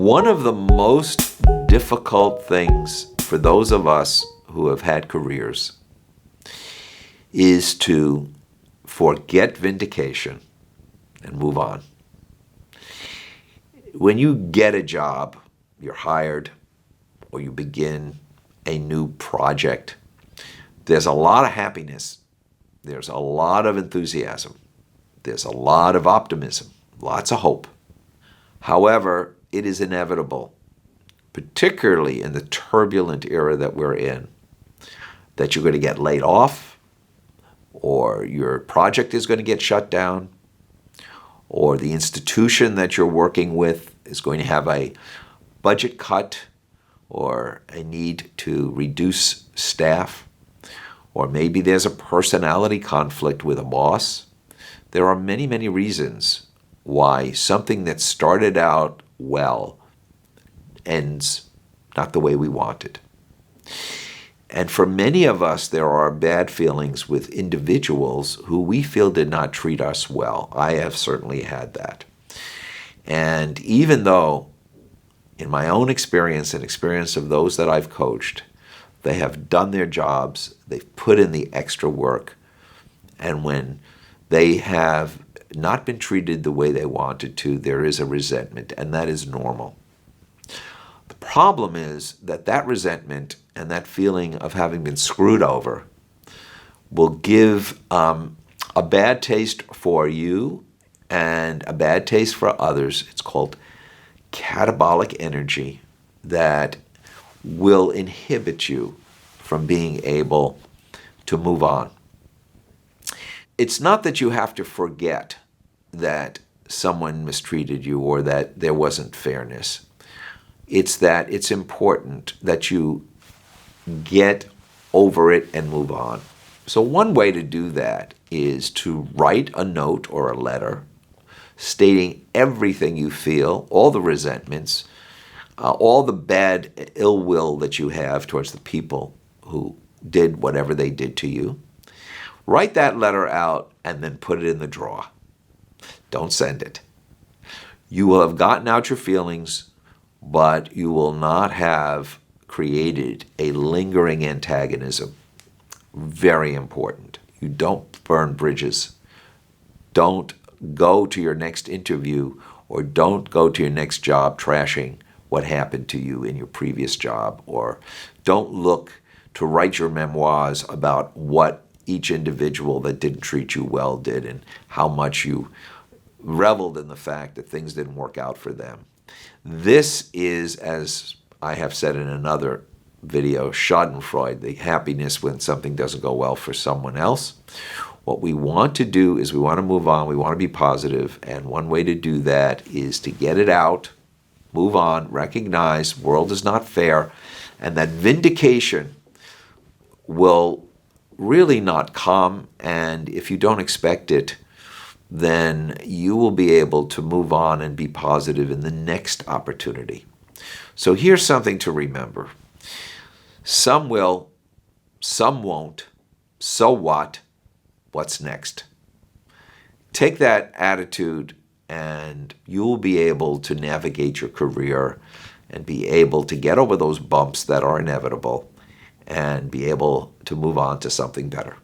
One of the most difficult things for those of us who have had careers is to forget vindication and move on. When you get a job, you're hired, or you begin a new project, there's a lot of happiness, there's a lot of enthusiasm, there's a lot of optimism, lots of hope. However, it is inevitable, particularly in the turbulent era that we're in, that you're going to get laid off, or your project is going to get shut down, or the institution that you're working with is going to have a budget cut or a need to reduce staff, or maybe there's a personality conflict with a boss. There are many, many reasons why something that started out well ends not the way we wanted. And for many of us, there are bad feelings with individuals who we feel did not treat us well. I have certainly had that. And even though, in my own experience and experience of those that I've coached, they have done their jobs, they've put in the extra work, and when they have not been treated the way they wanted to, there is a resentment, and that is normal. The problem is that that resentment and that feeling of having been screwed over will give a bad taste for you and a bad taste for others. It's called catabolic energy that will inhibit you from being able to move on. It's not that you have to forget that someone mistreated you or that there wasn't fairness. It's that it's important that you get over it and move on. So one way to do that is to write a note or a letter stating everything you feel, all the resentments, all the bad ill will that you have towards the people who did whatever they did to you. Write that letter out and then put it in the drawer. Don't send it. You will have gotten out your feelings, but you will not have created a lingering antagonism. Very important. You don't burn bridges. Don't go to your next interview or don't go to your next job trashing what happened to you in your previous job, or don't look to write your memoirs about what each individual that didn't treat you well did and how much you reveled in the fact that things didn't work out for them. This is, as I have said in another video, schadenfreude, the happiness when something doesn't go well for someone else. What we want to do is we want to move on, we want to be positive, and one way to do that is to get it out, move on, recognize the world is not fair, and that vindication will really not come, and if you don't expect it, then you will be able to move on and be positive in the next opportunity. So here's something to remember. Some will, some won't. So what? What's next? Take that attitude and you'll be able to navigate your career and be able to get over those bumps that are inevitable and be able to move on to something better.